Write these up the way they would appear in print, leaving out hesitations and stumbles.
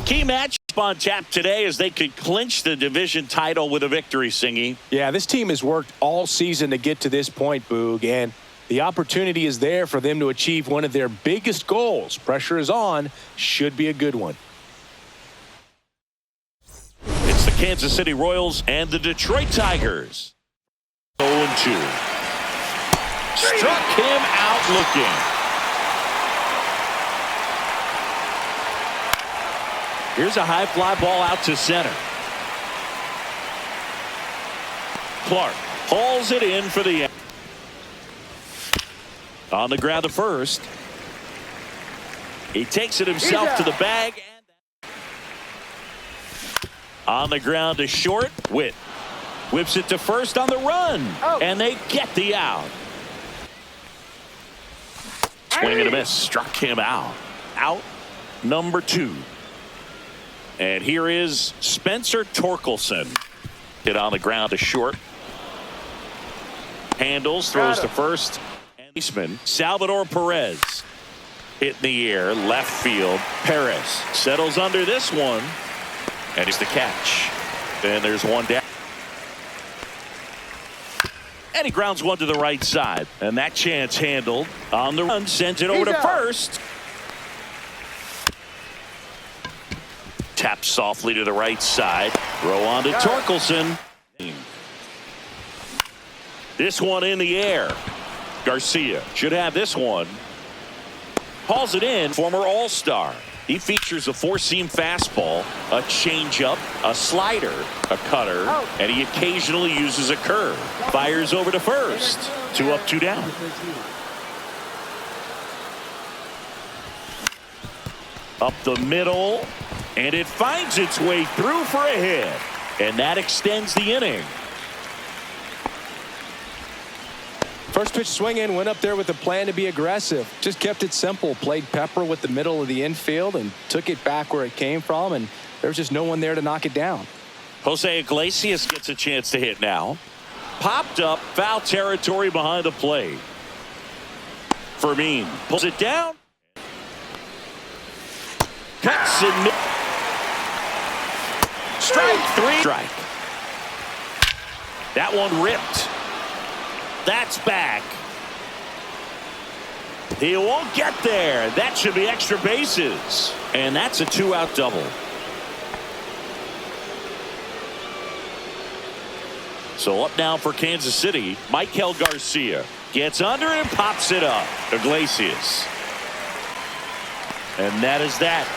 Key match on tap today as they could clinch the division title with a victory, Singy. Yeah, this team has worked all season to get to this point, Boog, and the opportunity is there for them to achieve one of their biggest goals. Pressure is on. Should be a good one. It's the Kansas City Royals and the Detroit Tigers. 0-2. Struck him out looking. Here's a high fly ball out to center. Clark hauls it in for the end. On the ground to first. He takes it himself to the bag. And on the ground to short. Witt whips it to first on the run. And they get the out. Swing and a miss. Struck him out. Out number 2. And here is Spencer Torkelson. Hit on the ground to short. Handles, throws to first. Baseman Salvador Perez. Hit in the air, left field. Perez settles under this one. And it's the catch. And there's one down. And he grounds one to the right side. And that chance handled. On the run, sends it over to first. Tap softly to the right side. Throw on to Torkelson. This one in the air. Garcia should have this one. Hauls it in. Former All-Star. He features a 4-seam fastball, a changeup, a slider, a cutter, and he occasionally uses a curve. Fires over to first. 2 up, 2 down. Up the middle. And it finds its way through for a hit. And that extends the inning. First pitch swing in, went up there with a plan to be aggressive. Just kept it simple. Played pepper with the middle of the infield and took it back where it came from. And there was just no one there to knock it down. Jose Iglesias gets a chance to hit now. Popped up, foul territory behind the plate. Fermin pulls it down. Cuts and strike 3. Strike. That one ripped. That's back. He won't get there. That should be extra bases. And that's a 2-out double. So up now for Kansas City, Michael Garcia gets under it and pops it up. Iglesias. And that is that.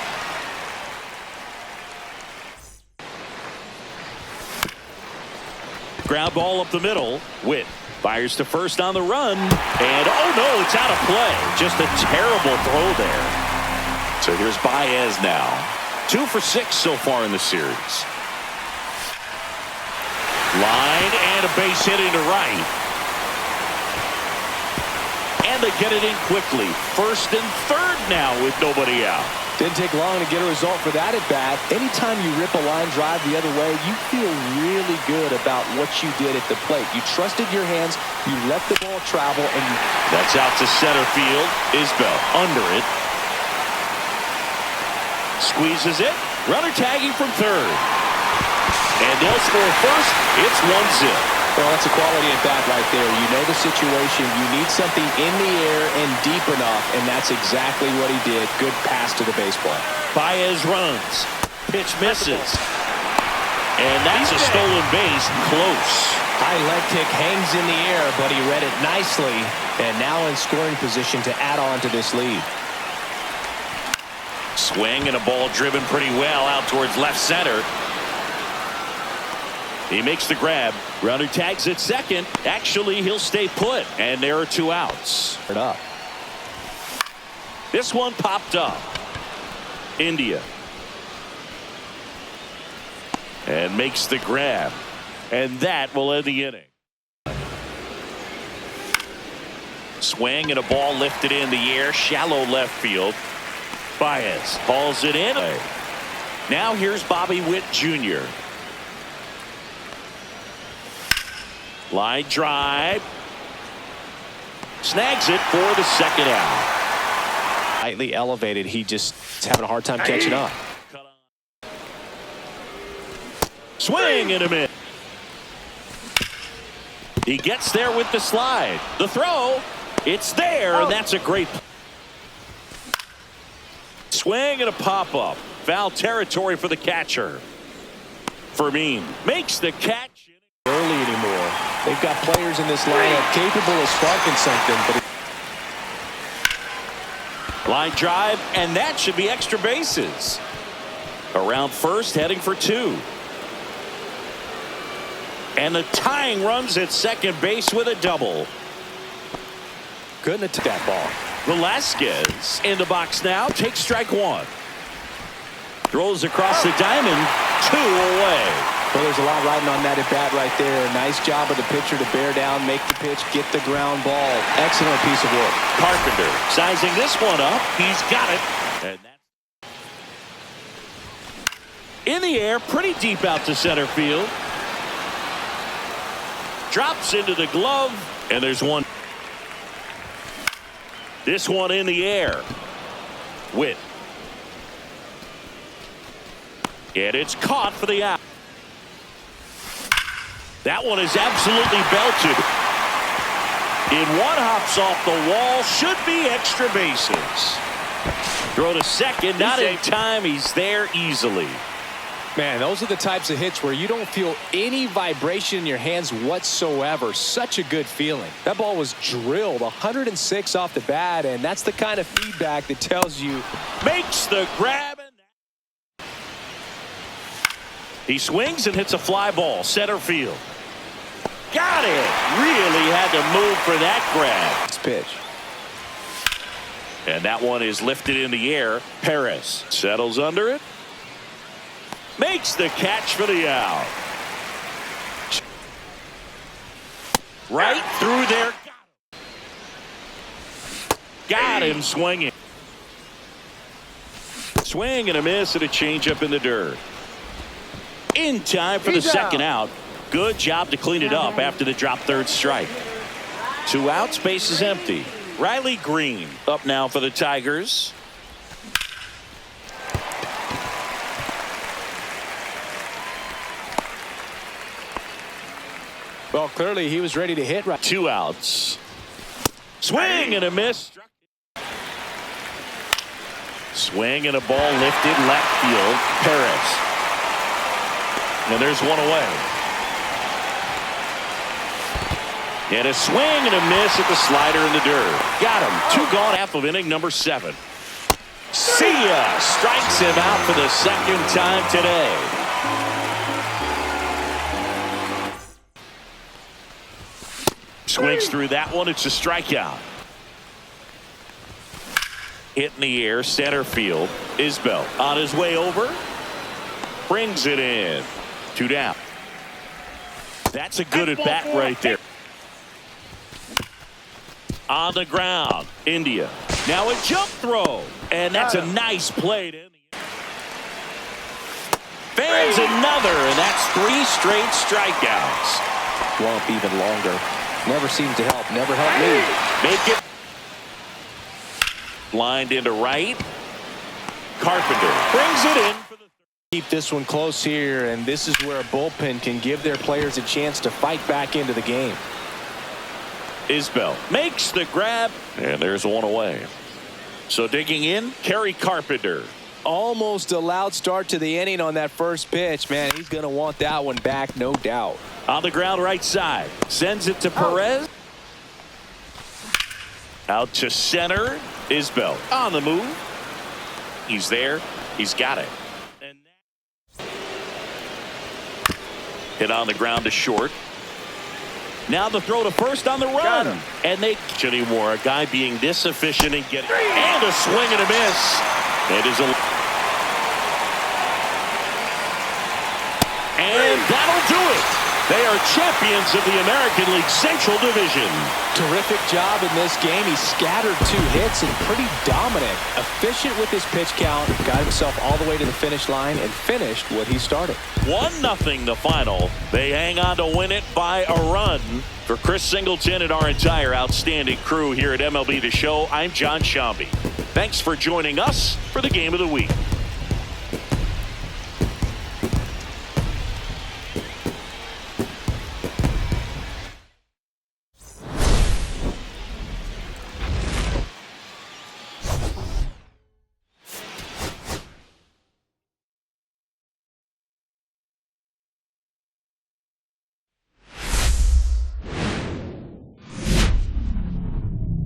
Ground ball up the middle. Witt fires to first on the run. And oh no, it's out of play. Just a terrible throw there. So here's Baez now. 2 for 6 so far in the series. Line and a base hit into right. And they get it in quickly. First and third now with nobody out. Didn't take long to get a result for that at bat. Anytime you rip a line drive the other way, you feel really good about what you did at the plate. You trusted your hands, you let the ball travel, and you... That's out to center field. Isbell under it. Squeezes it. Runner tagging from third. And they'll score first. It's 1-0. Well, that's a quality at bat right there. You know the situation. You need something in the air and deep enough, and that's exactly what he did. Good pass to the baseball. Baez runs. Pitch misses. And that's a stolen base. Close. High leg kick hangs in the air, but he read it nicely, and now in scoring position to add on to this lead. Swing and a ball driven pretty well out towards left center. He makes the grab. Runner tags at second. Actually, he'll stay put. And there are 2 outs. This one popped up. India. And makes the grab. And that will end the inning. Swing and a ball lifted in the air. Shallow left field. Baez hauls it in. Now here's Bobby Witt Jr. Line drive. Snags it for the second out. Slightly elevated. He just is having a hard time catching up. Swing and a miss. He gets there with the slide. The throw. It's there, and that's a great swing and a pop-up. Foul territory for the catcher. Fermin makes the catch. Early anymore. They've got players in this lineup capable of sparking something. But line drive, and that should be extra bases. Around first, heading for two. And the tying runs at second base with a double. couldn't attack that ball. Velasquez in the box now. Takes strike one. Throws across the diamond. 2 away. Well, there's a lot riding on that at bat right there. Nice job of the pitcher to bear down, make the pitch, get the ground ball. Excellent piece of work. Carpenter sizing this one up. He's got it. And that's in the air, pretty deep out to center field. Drops into the glove, and there's one. This one in the air. Witt. And it's caught for the out. That one is absolutely belted. In one, hops off the wall. Should be extra bases. Throw to second. Not in time. He's there easily. Man, those are the types of hits where you don't feel any vibration in your hands whatsoever. Such a good feeling. That ball was drilled 106 off the bat, and that's the kind of feedback that tells you. Makes the grab. He swings and hits a fly ball. Center field. Got it. Really had to move for that grab. This pitch. And that one is lifted in the air. Perez settles under it. Makes the catch for the out. Right through there. Got him swinging. Swing and a miss and a changeup in the dirt. In time for the second out. Good job to clean it up after the drop third strike. 2 outs, base is empty. Riley Green up now for the Tigers. Well, clearly he was ready to hit right. 2 outs. Swing and a miss. Swing and a ball lifted left field. Perez. And there's one away. And a swing and a miss at the slider in the dirt. Got him. 2 gone, half of inning number 7. See ya. Strikes him out for the second time today. Swings through that one. It's a strikeout. Hit in the air, center field. Isbell on his way over. Brings it in. 2 down. That's a good at bat right there. On the ground. India. Now a jump throw. And that's a nice play. Fans another. And that's 3 straight strikeouts. Won't even longer. Never seemed to help. Never helped me. Make it. Lined into right. Carpenter brings it in. Keep this one close here, and this is where a bullpen can give their players a chance to fight back into the game. Isbell makes the grab, and there's one away. So digging in, Kerry Carpenter. Almost a loud start to the inning on that first pitch. Man, he's going to want that one back, no doubt. On the ground right side. Sends it to Perez. Out to center. Isbell on the move. He's there. He's got it. Hit on the ground to short. Now the throw to first on the run. And they anymore. A guy being this efficient and getting. And a swing and a miss. It is a. And that'll do it. They are champions of the American League Central Division. Terrific job in this game. He scattered 2 hits and pretty dominant. Efficient with his pitch count. Got himself all the way to the finish line and finished what he started. 1-0 the final. They hang on to win it by a run. For Chris Singleton and our entire outstanding crew here at MLB The Show, I'm John Shambi. Thanks for joining us for the Game of the Week.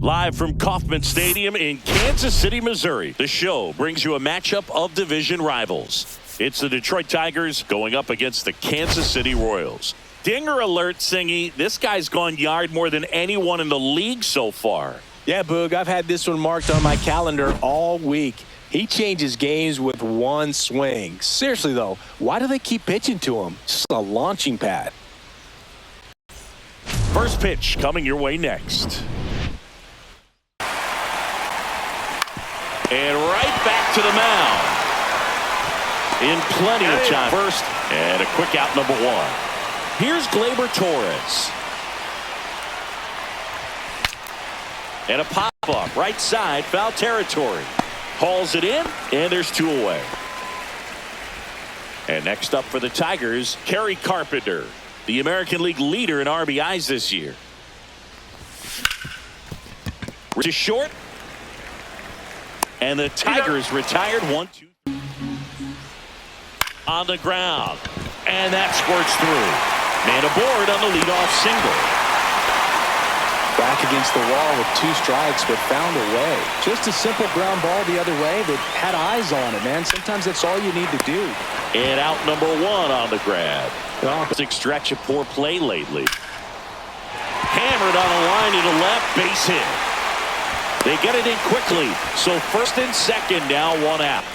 Live from Kauffman Stadium in Kansas City, Missouri, the show brings you a matchup of division rivals. It's the Detroit Tigers going up against the Kansas City Royals. Dinger alert, Singy. This guy's gone yard more than anyone in the league so far. Yeah, Boog, I've had this one marked on my calendar all week. He changes games with one swing. Seriously, though, why do they keep pitching to him? Just a launching pad. First pitch coming your way next. And right back to the mound. In plenty of time. First, and a quick out, number one. Here's Gleyber Torres. And a pop-up, right side, foul territory. Hauls it in, and there's two away. And next up for the Tigers, Kerry Carpenter, the American League leader in RBIs this year. To short. And the Tigers retired 1-2. On the ground. And that squirts through. Man aboard on the leadoff single. Back against the wall with two strikes, but found a way. Just a simple ground ball the other way that had eyes on it, man. Sometimes that's all you need to do. And out number one on the grab. Six stretch of poor play lately. Hammered on a line to the left, base hit. They get it in quickly. So first and second now, one out.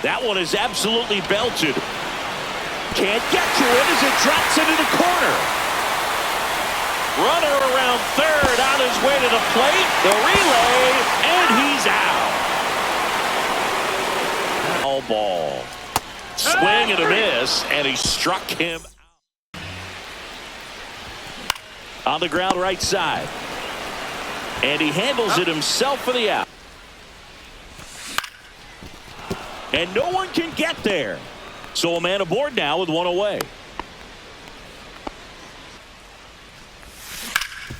That one is absolutely belted. Can't get to it as it drops into the corner. Runner around third on his way to the plate. The relay, and he's out. All ball. Swing and a miss, and he struck him out. On the ground right side. And he handles it himself for the out. And no one can get there. So a man aboard now with one away.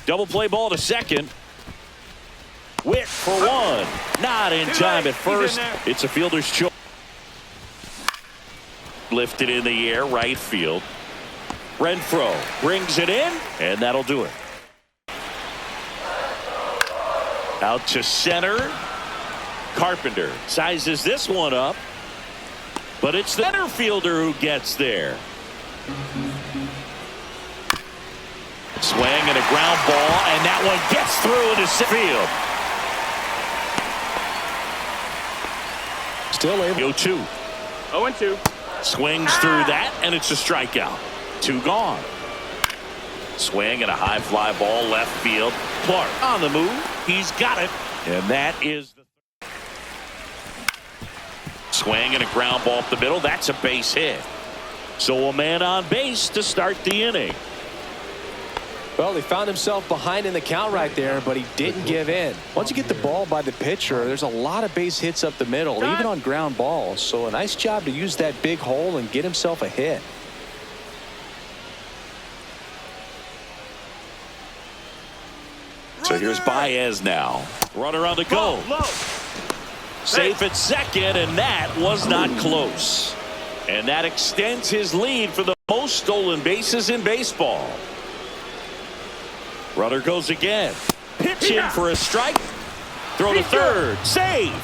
Double play ball to second. Witt for one. Not in time at first. It's a fielder's choice. Lifted in the air, right field. Renfroe brings it in, and that'll do it. Out to center. Carpenter sizes this one up. But it's the center fielder who gets there. Swing and a ground ball, and that one gets through into center field. Still able. 0-2. 0-2. Swings through that, and it's a strikeout. Two gone. Swing and a high fly ball left field. Clark on the move. He's got it, and that is the swing and a ground ball up the middle. That's a base hit. So a man on base to start the inning. Well, he found himself behind in the count right there, but he didn't give in. Once you get the ball by the pitcher, there's a lot of base hits up the middle, even on ground balls. So a nice job to use that big hole and get himself a hit. So here's Baez now. Runner on the go. Safe at second, and that was not close. And that extends his lead for the most stolen bases in baseball. Runner goes again. Pitch in for a strike. Throw to third. Save.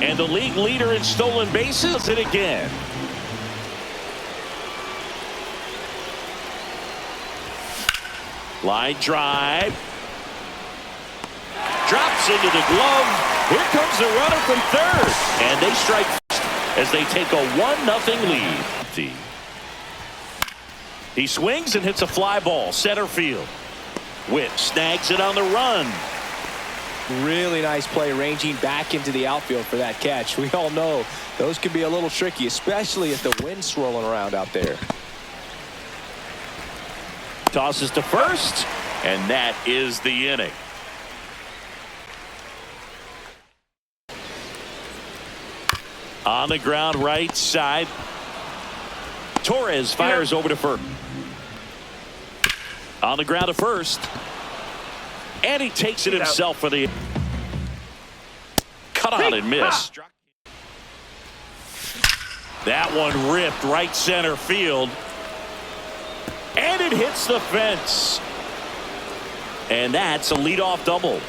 And the league leader in stolen bases does it again. Line drive. Drops into the glove. Here comes the runner from third. And they strike first as they take a 1-0 lead. He swings and hits a fly ball. Center field. Witt snags it on the run. Really nice play ranging back into the outfield for that catch. We all know those can be a little tricky, especially if the wind's swirling around out there. Tosses to first, and that is the inning. On the ground right side. Torres fires over to first. On the ground to first. And he takes it himself for the cut on and miss. That one ripped right center field. And it hits the fence. And that's a leadoff double.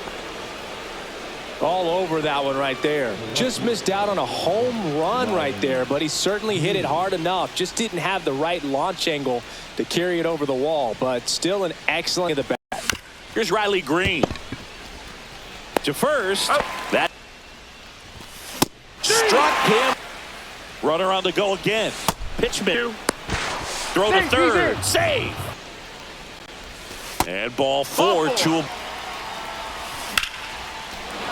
All over that one right there. Just missed out on a home run right there, but he certainly hit it hard enough. Just didn't have the right launch angle to carry it over the wall, but still an excellent at the bat. Here's Riley Green. To first. That struck him. Runner on the go again. Pitch man. Throw to third. Save. And ball 4 to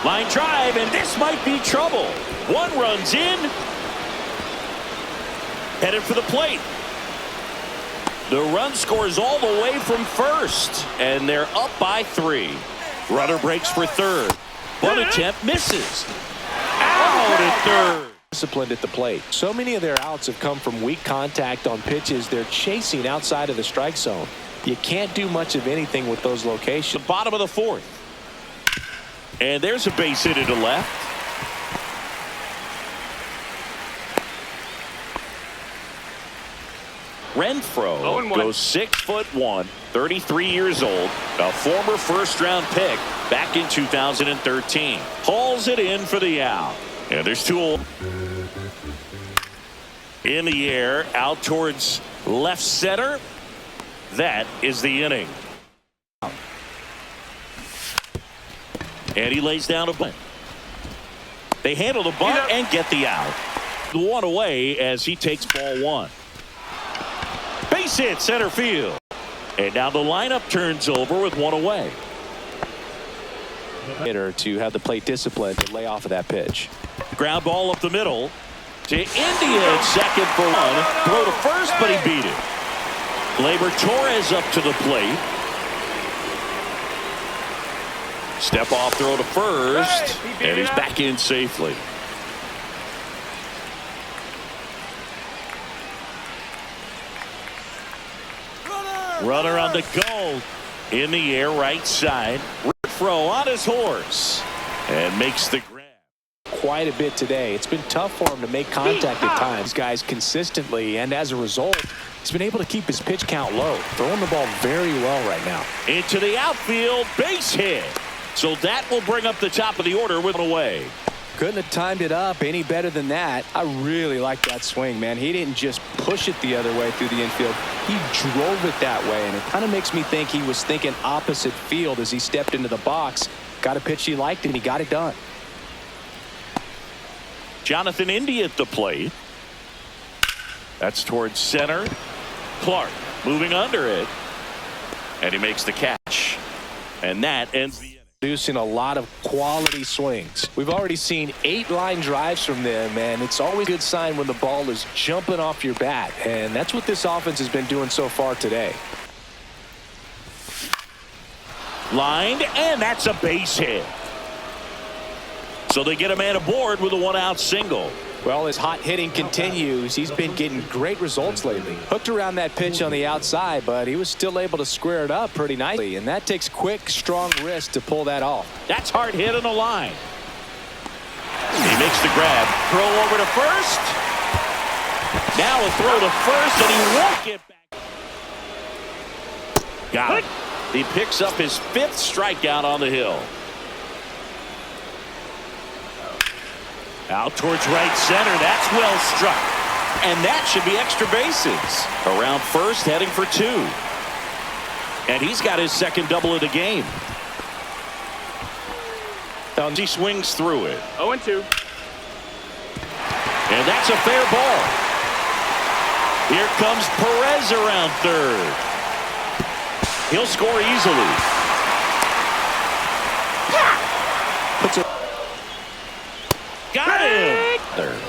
line drive, and this might be trouble. One runs in. Headed for the plate. The run scores all the way from first, and they're up by 3. Runner breaks for third. One attempt misses. Out at third. Disciplined at the plate. So many of their outs have come from weak contact on pitches they're chasing outside of the strike zone. You can't do much of anything with those locations. The bottom of the 4th. And there's a base hit to left. Renfroe goes 6'1", 33 years old, a former first-round pick back in 2013. Hauls it in for the out. And there's 2 in the air, out towards left center. That is the inning. And he lays down a bunt. They handle the bunt and get the out. The one away as he takes ball 1. Base hit center field. And now the lineup turns over with 1 away. Hitter to have the plate discipline to lay off of that pitch. Ground ball up the middle to India at second for 1. Throw to first, but he beat it. Gleyber Torres up to the plate. Step off throw to first, and he's back in safely. Runner on the go. In the air, right side. Renfroe on his horse and makes the grab. Quite a bit today. It's been tough for him to make contact at times, guys, consistently, and as a result, he's been able to keep his pitch count low, throwing the ball very well right now. Into the outfield, base hit. So that will bring up the top of the order with 1 away. Couldn't have timed it up any better than that. I really like that swing, man. He didn't just push it the other way through the infield. He drove it that way, and it kind of makes me think he was thinking opposite field as he stepped into the box. Got a pitch he liked, and he got it done. Jonathan India at the plate. That's towards center. Clark moving under it. And he makes the catch. And that ends the inning. Producing a lot of quality swings. We've already seen 8 line drives from them, and it's always a good sign when the ball is jumping off your bat, and that's what this offense has been doing so far today. Lined, and that's a base hit. So they get a man aboard with a 1-out single. Well, as hot hitting continues, he's been getting great results lately. Hooked around that pitch on the outside, but he was still able to square it up pretty nicely, and that takes quick, strong wrist to pull that off. That's hard hit on the line. He makes the grab. Throw over to first. Now a throw to first, and he won't get back. Got it. He picks up his 5th strikeout on the hill. Out towards right center. That's well struck. And that should be extra bases. Around first, heading for 2. And he's got his 2nd double of the game. He swings through it. 0-2. And that's a fair ball. Here comes Perez around third. He'll score easily. Puts it. Got him. Third.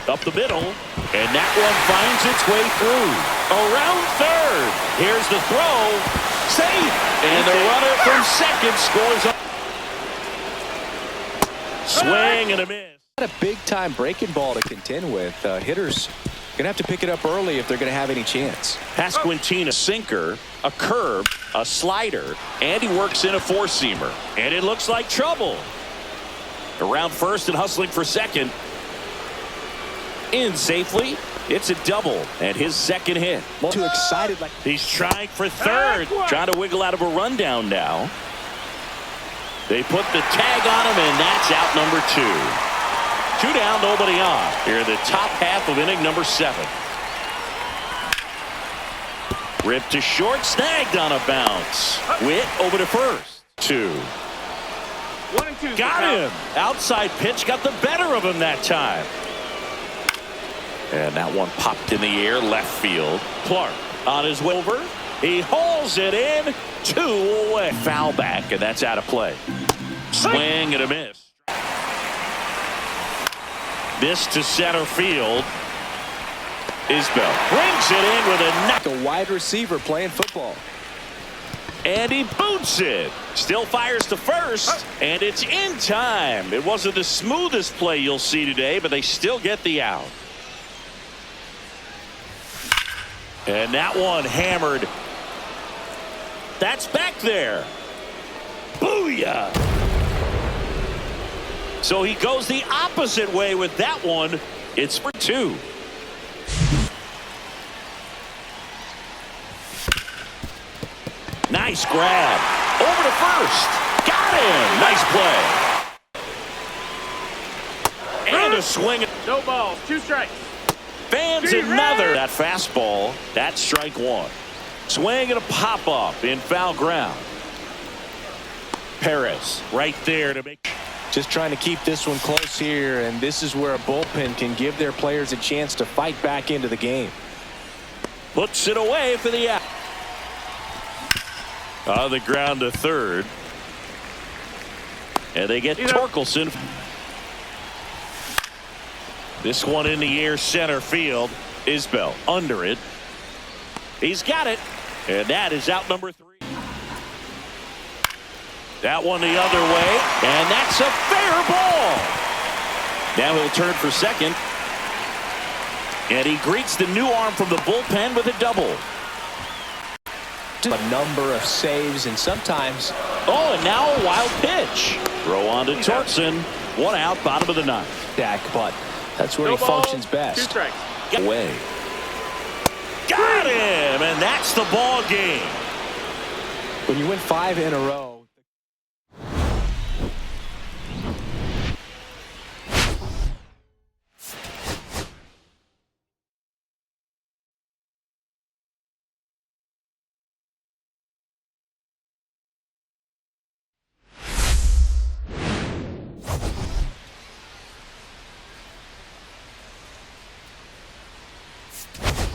Up the middle. And that one finds its way through. Around third. Here's the throw. Safe. And the runner from second scores. Swing and a miss. Got a big-time breaking ball to contend with. Hitters going to have to pick it up early if they're going to have any chance. Pasquantine, a sinker, a curve, a slider, and he works in a 4-seamer. And it looks like trouble. Around first and hustling for second. In safely. It's a double and his second hit. Too excited. He's trying for third. Trying to wiggle out of a rundown now. They put the tag on him, and that's out number 2. 2 down, nobody on. Here in the top half of inning number 7. Ripped to short, snagged on a bounce. Witt over to first. 2. 1 and 2. Got him. Outside pitch got the better of him that time. And that one popped in the air left field. Clark on his way over. He hauls it in. 2 away. Foul back, and that's out of play. Swing and a miss. This to center field. Isbell brings it in with a knock. A wide receiver playing football. And he boots it. Still fires to first. And it's in time. It wasn't the smoothest play you'll see today, but they still get the out. And that one hammered. That's back there. Booyah. So he goes the opposite way with that one. It's for 2. Nice grab. Over to first. Got him. Nice play. And a swing. No balls. 2 strikes. Fans another. That fastball. That's strike 1. Swing and a pop up in foul ground. Perez right there to make. Just trying to keep this one close here, and this is where a bullpen can give their players a chance to fight back into the game. Puts it away for the out. On the ground to third. And they get Torkelson. This one in the air center field. Isbell under it. He's got it. And that is out number 3. That one the other way. And that's a fair ball. Now he'll turn for second. And he greets the new arm from the bullpen with a double. A number of saves, and sometimes. Oh, and now a wild pitch. Throw on to Torkelson. 1 out, bottom of the 9th. Dak, but that's where he functions 2 best. strikes. Away. Got him, and that's the ball game. When you win 5 in a row.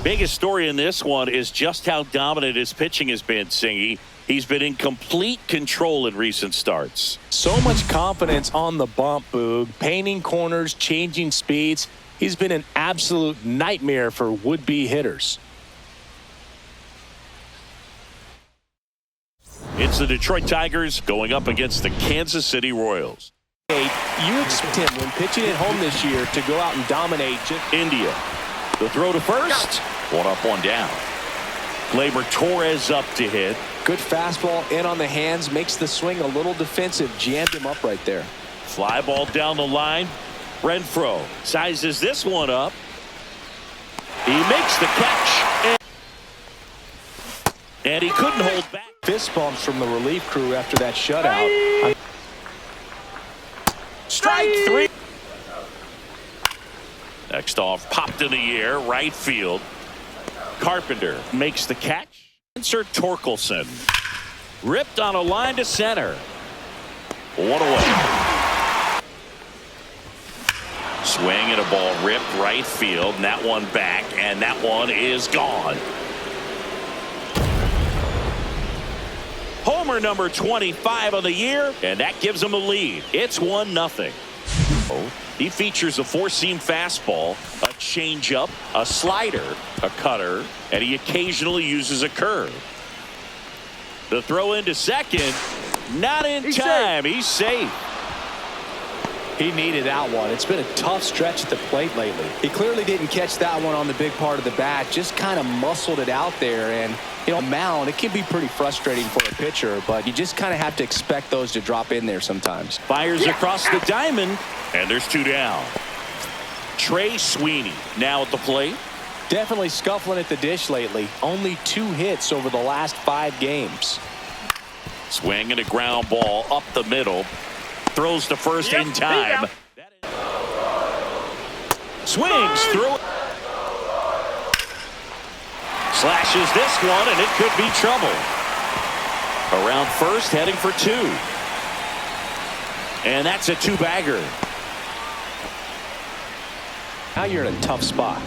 Biggest story in this one is just how dominant his pitching has been, Singy. He's been in complete control in recent starts. So much confidence on the bump, Boog. Painting corners, changing speeds. He's been an absolute nightmare for would-be hitters. It's the Detroit Tigers going up against the Kansas City Royals. You expect him, when pitching at home this year, to go out and dominate. India. The throw to first. 1 up, 1 down. Gleyber Torres up to hit. Good fastball in on the hands. Makes the swing a little defensive. Jammed him up right there. Fly ball down the line. Renfroe sizes this one up. He makes the catch. And he couldn't hold back. Fist bumps from the relief crew after that shutout. Strike 3. Next off, popped in the air, right field. Carpenter makes the catch. Insert Torkelson. Ripped on a line to center. 1 away. Swing and a ball ripped right field. And that one back, and that one is gone. Homer number 25 of the year, and that gives him a lead. It's 1-0. He features a 4-seam fastball, a changeup, a slider, a cutter, and he occasionally uses a curve. The throw into second, not in time. He's safe. He needed that one. It's been a tough stretch at the plate lately. He clearly didn't catch that one on the big part of the bat. Just kind of muscled it out there. And, you know, mound, it can be pretty frustrating for a pitcher, but you just kind of have to expect those to drop in there sometimes. Fires across the diamond, and there's 2 down. Trey Sweeney now at the plate. Definitely scuffling at the dish lately. Only 2 hits over the last 5 games. Swing and a ground ball up the middle. Throws to first in time. Swings through. Slashes this one, and it could be trouble. Around first, heading for 2. And that's a 2-bagger. Now you're in a tough spot.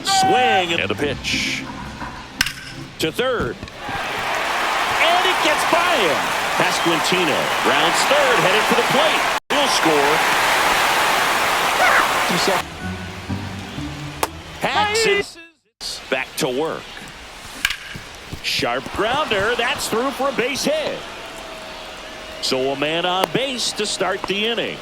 Swing and a pitch. To third. And it gets by him. Pasquantino rounds third, headed for the plate. He'll score. Hacks back to work. Sharp grounder. That's through for a base hit. So a man on base to start the inning.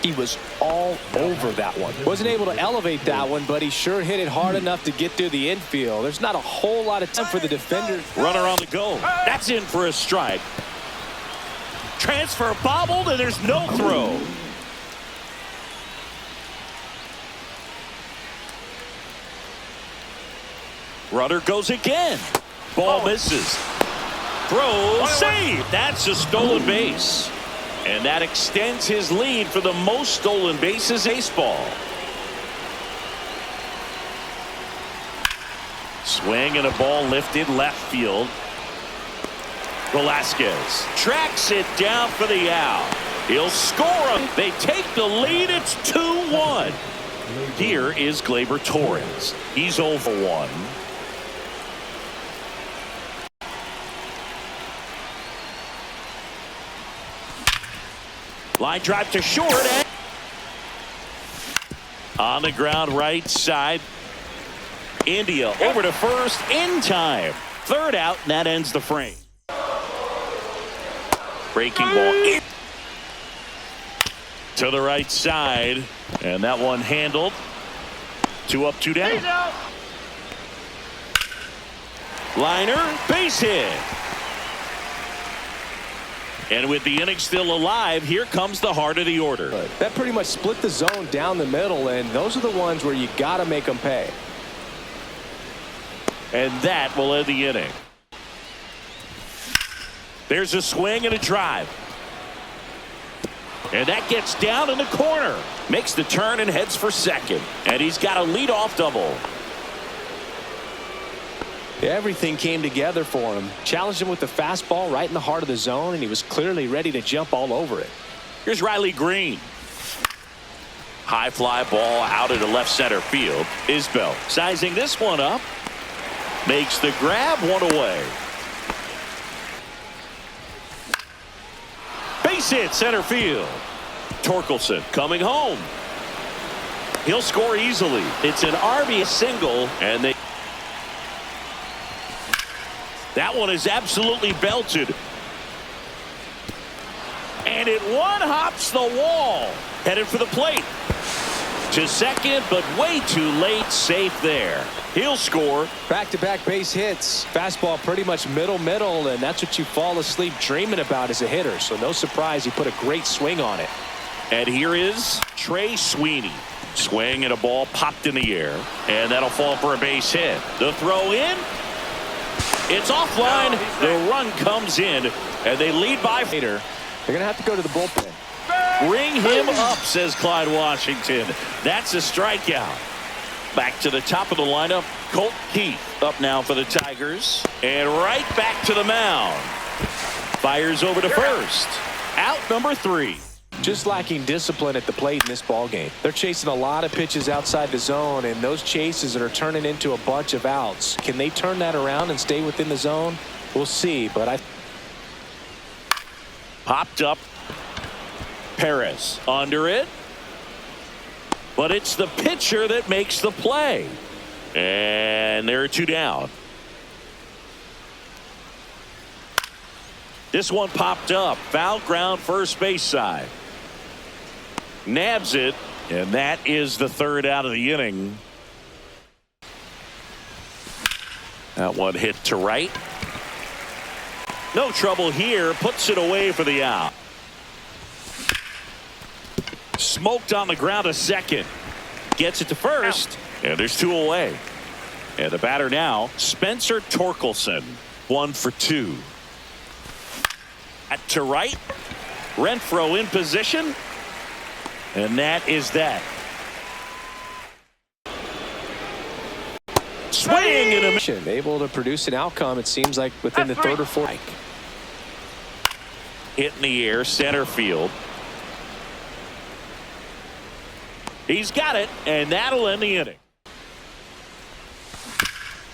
He was all over that one. Wasn't able to elevate that one, but he sure hit it hard enough to get through the infield. There's not a whole lot of time for the defender. Runner on the go. That's in for a strike. Transfer bobbled, and there's no throw. Runner goes again. Ball misses. Throw, save. That's a stolen base. And that extends his lead for the most stolen bases baseball. Swing and a ball lifted left field. Velasquez tracks it down for the out. He'll score him. They take the lead. It's 2-1. Here is Gleyber Torres. He's 0 for 1. Line drive to short. And on the ground right side. India over to first in time. Third out, and that ends the frame. Breaking ball in to the right side. And that one handled. 2 up, 2 down. Liner, base hit. And with the inning still alive, here comes the heart of the order. That pretty much split the zone down the middle, and those are the ones where you got to make them pay. And that will end the inning. There's a swing and a drive. And that gets down in the corner. Makes the turn and heads for second. And he's got a leadoff double. Everything came together for him. Challenged him with the fastball right in the heart of the zone, and he was clearly ready to jump all over it. Here's Riley Green. High fly ball out into left center field. Isbell sizing this one up. Makes the grab, 1 away. Base hit center field. Torkelson coming home. He'll score easily. It's an RBI single, and that one is absolutely belted. And it one-hops the wall. Headed for the plate. To second, but way too late. Safe there. He'll score. Back-to-back base hits. Fastball pretty much middle, and that's what you fall asleep dreaming about as a hitter. So no surprise he put a great swing on it. And here is Trey Sweeney. Swing and a ball popped in the air. And that'll fall for a base hit. The throw in. It's offline. The run comes in, and they lead by. They're going to have to go to the bullpen. Bring him up, says Clyde Washington. That's a strikeout. Back to the top of the lineup. Colt Keith up now for the Tigers. And right back to the mound. Fires over to first. Out number 3. Just lacking discipline at the plate in this ballgame. They're chasing a lot of pitches outside the zone, and those chases are turning into a bunch of outs. Can they turn that around and stay within the zone? We'll see, but popped up. Perez under it. But it's the pitcher that makes the play. And there are 2 down. This one popped up. Foul ground first base side. Nabs it, and that is the 3rd out of the inning. That one hit to right. No trouble here. Puts it away for the out. Smoked on the ground to second. gets it to first. And there's 2 away. And the batter now, Spencer Torkelson. 1 for 2. At to right. Renfroe in position. And that is that. Swing and a miss. Able to produce an outcome, it seems like, within the 3rd or 4th. Hit in the air, center field. He's got it, and that'll end the inning.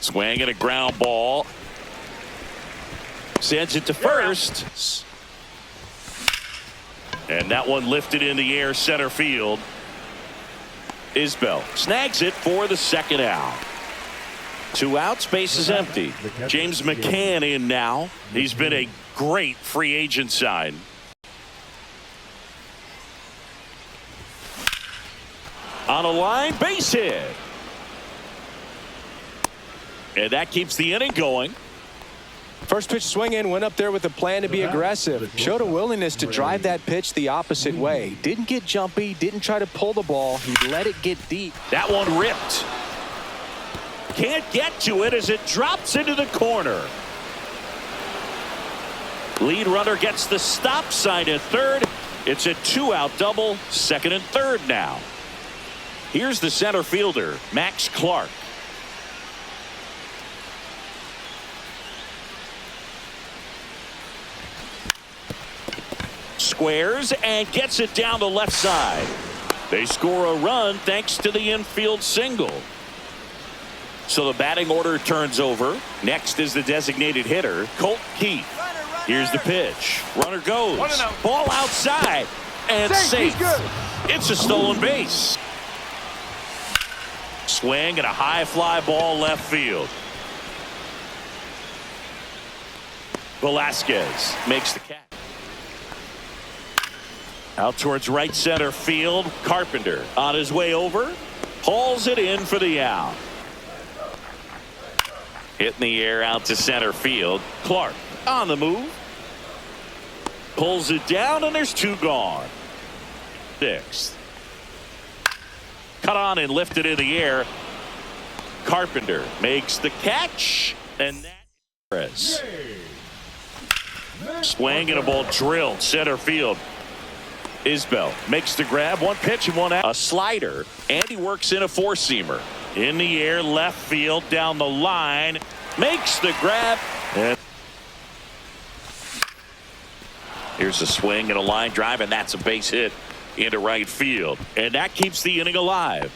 Swing and a ground ball. Sends it to first. And that one lifted in the air, center field. Isbell snags it for the 2nd out. 2 outs, base is empty. James McCann in now. He's been a great free agent sign. On a line, base hit. And that keeps the inning going. First pitch swing in, went up there with a plan to be aggressive. Showed a willingness to drive that pitch the opposite way. Didn't get jumpy, didn't try to pull the ball. He let it get deep. That one ripped. Can't get to it as it drops into the corner. Lead runner gets the stop sign at third. It's a 2-out double, 2nd and 3rd now. Here's the center fielder, Max Clark. Squares and gets it down the left side. They score a run thanks to the infield single. So the batting order turns over. Next is the designated hitter, Colt Keith. Here's the pitch. Runner goes. Ball outside. And safe. It's a stolen base. Swing and a high fly ball left field. Velasquez makes the catch. Out towards right center field. Carpenter on his way over. Hauls it in for the out. Hit in the air out to center field. Clark on the move. Pulls it down and there's 2 gone. 6th. Cut on and lifted in the air. Carpenter makes the catch. And that is swing and a ball drilled center field. Isbell makes the grab. 1 pitch and 1 out. A slider. And he works in a 4-seamer. In the air, left field, down the line. Makes the grab. And here's a swing and a line drive, and that's a base hit into right field. And that keeps the inning alive.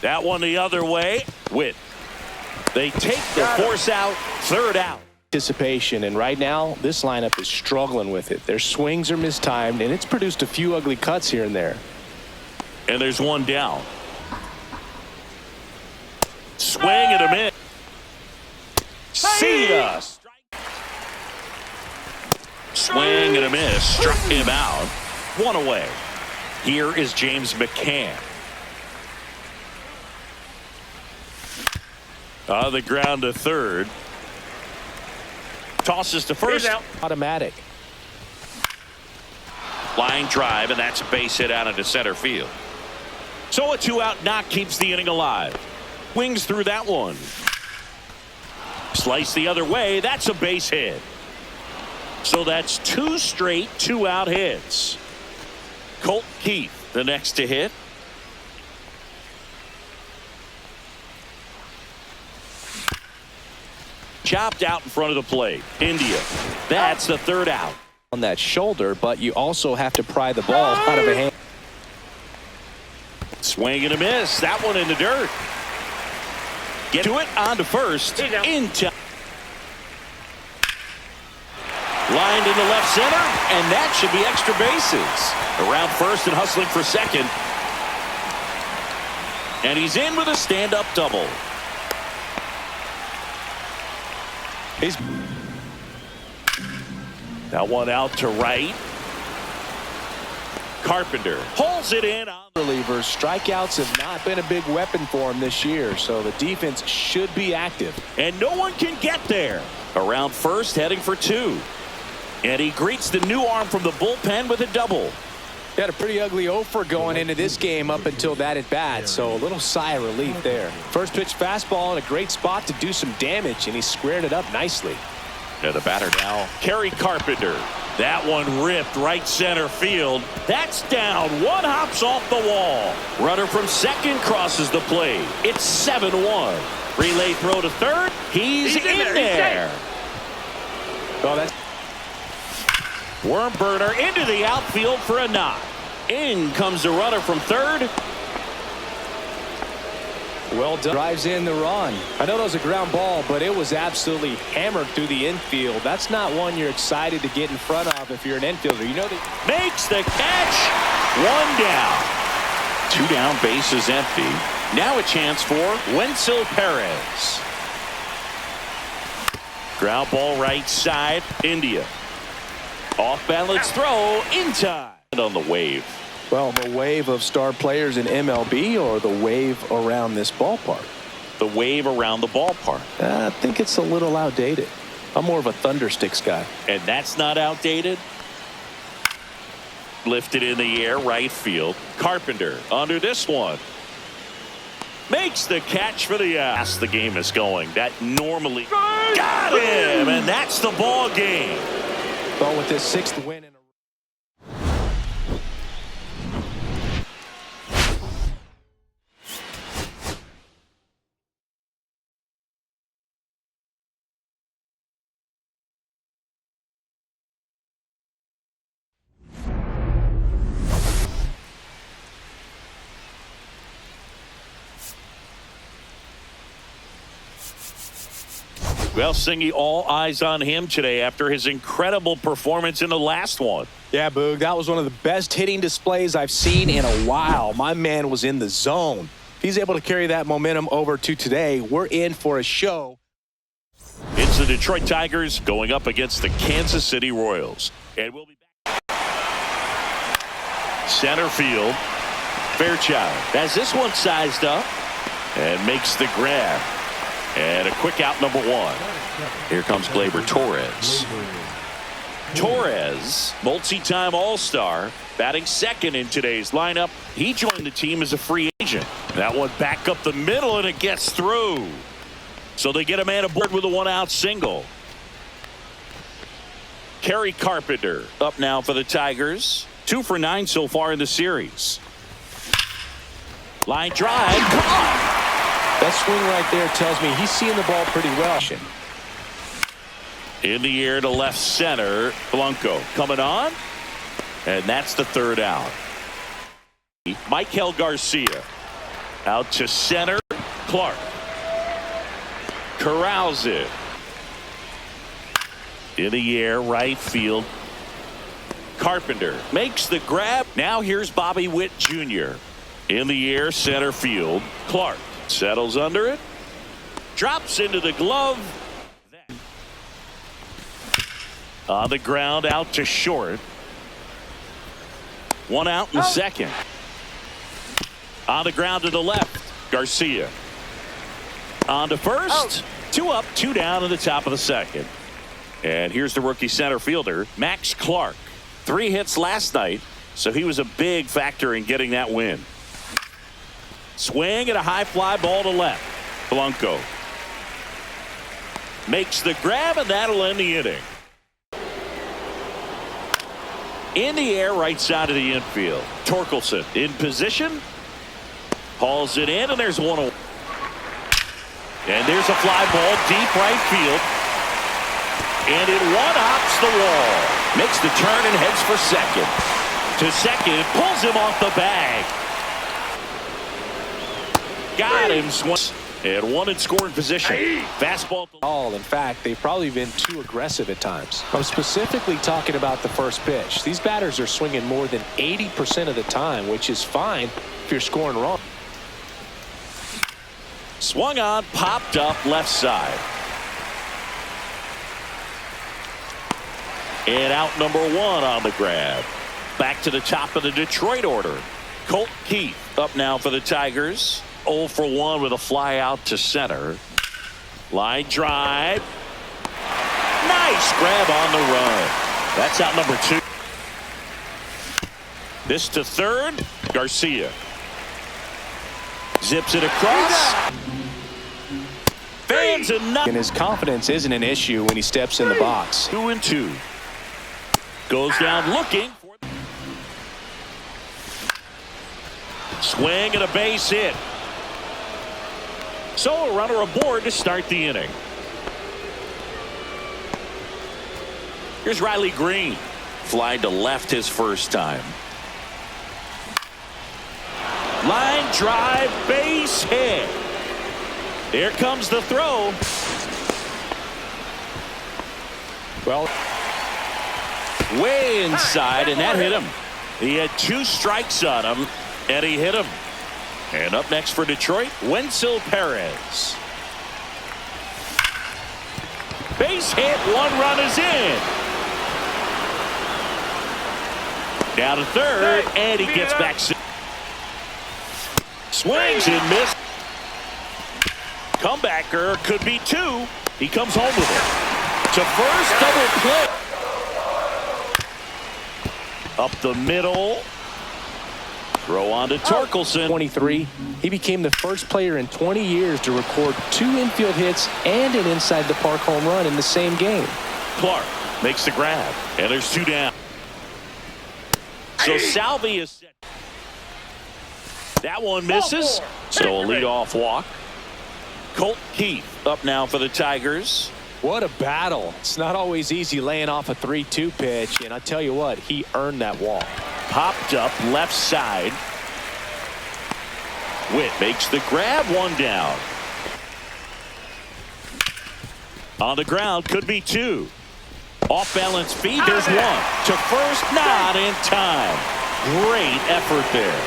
That one the other way. Witt. They take the force out, 3rd out. Anticipation, and right now this lineup is struggling with it. Their swings are mistimed, and it's produced a few ugly cuts here and there. And there's 1 down. Swing and a miss. See ya. Swing and a miss. Struck him out. 1 away. Here is James McCann. On the ground to third. Tosses to first. Automatic. Line drive, and that's a base hit out into center field. So a 2-out knock keeps the inning alive. Wings through that one. Slice the other way. That's a base hit. So that's 2 straight 2-out hits. Colt Keith, the next to hit. Chopped out in front of the plate. India. That's the 3rd out. On that shoulder, but you also have to pry the ball out of a hand. Swing and a miss. That one in the dirt. Get to it on to first. Into lined into left center, and that should be extra bases. Around first and hustling for second. And he's in with a stand-up double. That one out to right. Carpenter pulls it in. Relievers, strikeouts have not been a big weapon for him this year, so the defense should be active. And no one can get there. Around first, heading for 2. And he greets the new arm from the bullpen with a double. Got a pretty ugly offer going into this game up until that at bat, so a little sigh of relief there. First pitch fastball in a great spot to do some damage, and he squared it up nicely. And the batter now, Kerry Carpenter. That one ripped right center field. That's down. One hops off the wall. Runner from second crosses the plate. It's 7-1. Relay throw to third. He's in there. Oh, that's Worm burner into the outfield for a knock. In comes the runner from third. well done. Drives in the run. I know that was a ground ball, but it was absolutely hammered through the infield. That's not one you're excited to get in front of if you're an infielder. You know that. Makes the catch. One down. Two down, bases empty. Now a chance for Wenzel Perez. Ground ball right side. India. Off balance throw in time. On the wave. Well, the wave of star players in MLB or the wave around this ballpark? The wave around the ballpark. I think it's a little outdated. I'm more of a Thundersticks guy. And that's not outdated. Lifted in the air, right field. Carpenter under this one. Makes the catch for the ass. The game is going. That normally got him, and that's the ball game. Well, with this sixth win in a Well, Singy, all eyes on him today after his incredible performance in the last one. Yeah, Boog, that was one of the best hitting displays I've seen in a while. My man was in the zone. If he's able to carry that momentum over to today, we're in for a show. It's the Detroit Tigers going up against the Kansas City Royals. And we'll be back. Center field. Fairchild has this one sized up and makes the grab. And a quick out, number one. Here comes Gleyber Torres. Torres, multi-time All-Star, batting second in today's lineup. He joined the team as a free agent. That one back up the middle, and it gets through. So they get a man aboard with a one-out single. Kerry Carpenter up now for the Tigers. 2 for 9 so far in the series. Line drive. Come on. That swing right there tells me he's seeing the ball pretty well. In the air to left center. Blanco coming on. And that's the third out. Michael Garcia. Out to center. Clark. Corrals it. In the air, right field. Carpenter makes the grab. Now here's Bobby Witt Jr. In the air, center field. Clark. Settles under it. Drops into the glove. On the ground, out to short. One out in second. On the ground to the left. Garcia. On to first. 2 up, 2 down in the top of the second. And here's the rookie center fielder, Max Clark. 3 hits last night, so he was a big factor in getting that win. Swing and a high fly ball to left. Blanco makes the grab, and that'll end the inning. In the air, right side of the infield. Torkelson in position. Hauls it in, and there's one. And there's a fly ball deep right field. And it one-hops the wall. Makes the turn and heads for second. To second, pulls him off the bag. Got him. And one in scoring position. Fastball. In fact, they've probably been too aggressive at times. I'm specifically talking about the first pitch. These batters are swinging more than 80% of the time, which is fine if you're scoring wrong. Swung on, popped up left side. And out number 1 on the grab. Back to the top of the Detroit order. Colt Keith up now for the Tigers. 0 for 1 with a fly out to center. Line drive. Nice grab on the run. That's out number 2. This to third. Garcia zips it across. Fans enough. And his confidence isn't an issue when he steps in the box. 2-2. Goes down looking. Swing and a base hit. So a runner aboard to start the inning. Here's Riley Green. Fly to left his first time. Line drive, base hit. Here comes the throw. Well, Way inside, and that hit him. He had 2 strikes on him, and he hit him. And up next for Detroit, Wenzel Perez. Base hit, 1 run is in. Down to third, and he gets back. Swings and misses. Comebacker could be 2. He comes home with it. To first, double play. Up the middle. Throw on to Torkelson. 23. He became the first player in 20 years to record 2 infield hits and an inside the park home run in the same game. Clark makes the grab, and there's 2 down. So Salvi is set. That one misses. So a leadoff walk. Colt Keith up now for the Tigers. What a battle. It's not always easy laying off a 3-2 pitch, and I tell you what, he earned that walk. Popped up left side. Witt makes the grab, 1 down. On the ground, could be 2. Off balance feed, there's 1. To first, not in time. Great effort there.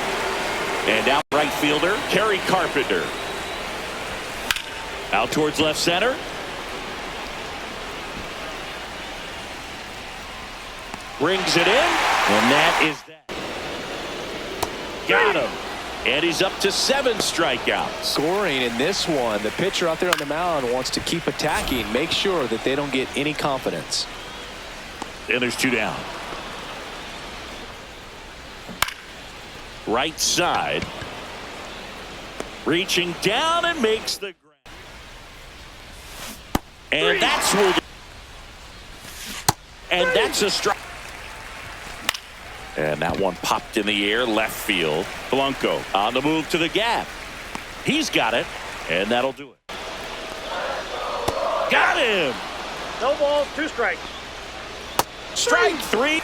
And out right fielder, Kerry Carpenter. Out towards left center. Brings it in, and that is that. Got him. And he's up to 7 strikeouts. Scoring in this one, the pitcher out there on the mound wants to keep attacking, make sure that they don't get any confidence. And there's 2 down. Right side. Reaching down and makes the grab. And that's where that's a strike. And that one popped in the air, left field. Blanco on the move to the gap. He's got it, and that'll do it. Got him. No balls, 2 strikes. Strike 3.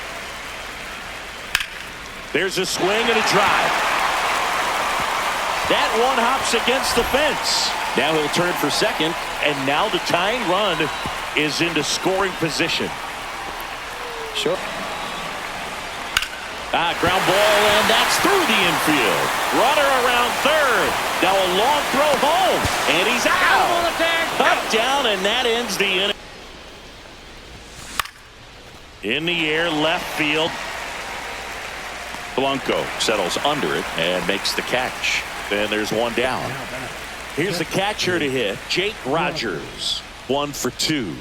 There's a swing and a drive. That one hops against the fence. Now he'll turn for second, and now the tying run is into scoring position. Sure. Ground ball, and that's through the infield. Runner around third. Now a long throw home, and he's out. Up, down, and that ends the inning. In the air, left field. Blanco settles under it and makes the catch. And there's 1 down. Here's the catcher to hit, Jake Rogers. 1 for 2.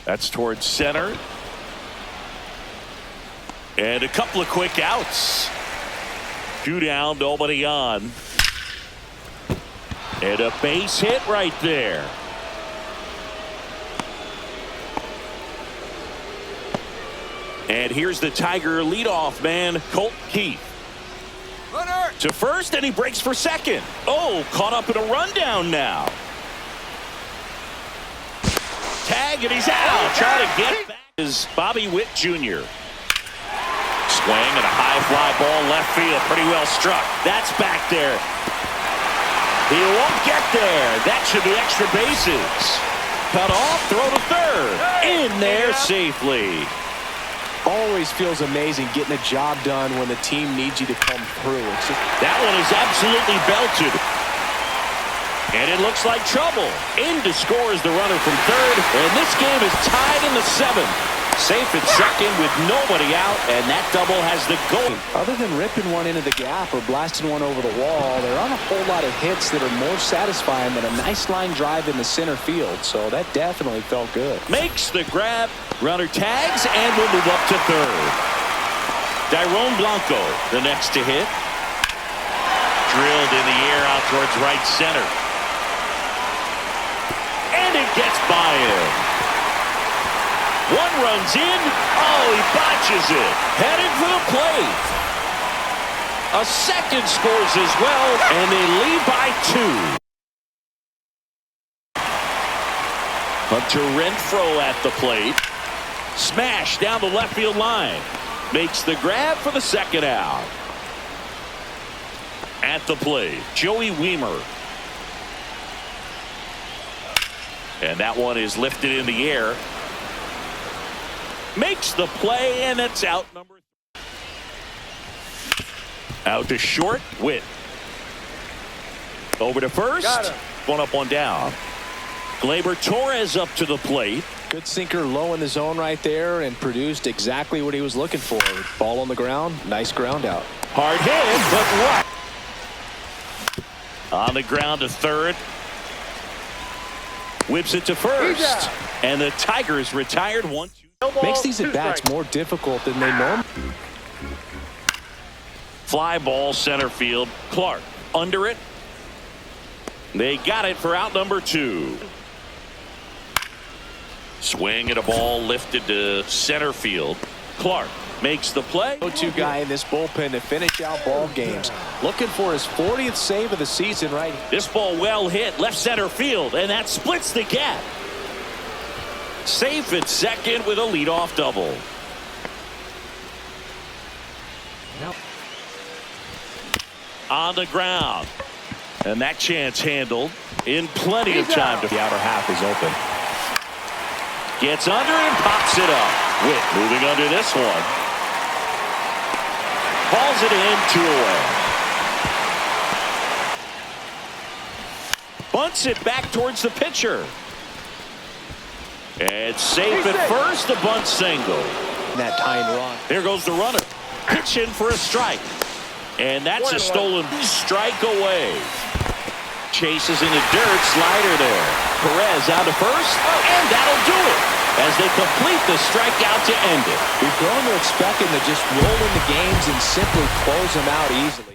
That's towards center. And a couple of quick outs. 2 down, nobody on. And a base hit right there. And here's the Tiger leadoff man, Colt Keith. Runner to first, and he breaks for second. Oh, caught up in a rundown now. Tag, and he's out. Trying to get back is Bobby Witt Jr. Swing and a high fly ball left field. Pretty well struck. That's back there. He won't get there. That should be extra bases. Cut off, throw to third. In there safely. Always feels amazing getting a job done when the team needs you to come through. That one is absolutely belted. And it looks like trouble. In to score is the runner from third. And this game is tied in the 7th. Safe at second with nobody out, and that double has the goal. Other than ripping one into the gap or blasting one over the wall, there aren't a whole lot of hits that are more satisfying than a nice line drive in the center field, so that definitely felt good. Makes the grab, runner tags, and will move up to third. Dairon Blanco, the next to hit. Drilled in the air out towards right center. And it gets by him. One runs in. Oh, he botches it. Headed for the plate. A second scores as well, and they lead by 2. Hunter Renfroe at the plate. Smash down the left field line. Makes the grab for the second out. At the plate, Joey Wiemer. And that one is lifted in the air. Makes the play, and it's out number 3. Out to short, Witt. Over to first. One up, one down. Gleyber Torres up to the plate. Good sinker low in the zone right there and produced exactly what he was looking for. Ball on the ground, nice ground out. Hard hit, but right. On the ground to third. Whips it to first. And the Tigers retired 1-2. Makes these at-bats more difficult than they normally. Fly ball center field. Clark under it. They got it for out number 2. Swing at a ball lifted to center field. Clark makes the play. Go-to guy in this bullpen to finish out ball games. Looking for his 40th save of the season right. This ball well hit left center field, and that splits the gap. Safe at second with a leadoff double. On the ground. And that chance handled in plenty of time. The outer half is open. Gets under and pops it up. Witt moving under this one. Hauls it in, 2 away. Bunts it back towards the pitcher. And safe at first, the bunt single. That tying run. There goes the runner. Pitch in for a strike. And that's a stolen strike away. Chases in the dirt, slider there. Perez out to first, and that'll do it as they complete the strikeout to end it. We've grown to expect him to just roll into games and simply close them out easily.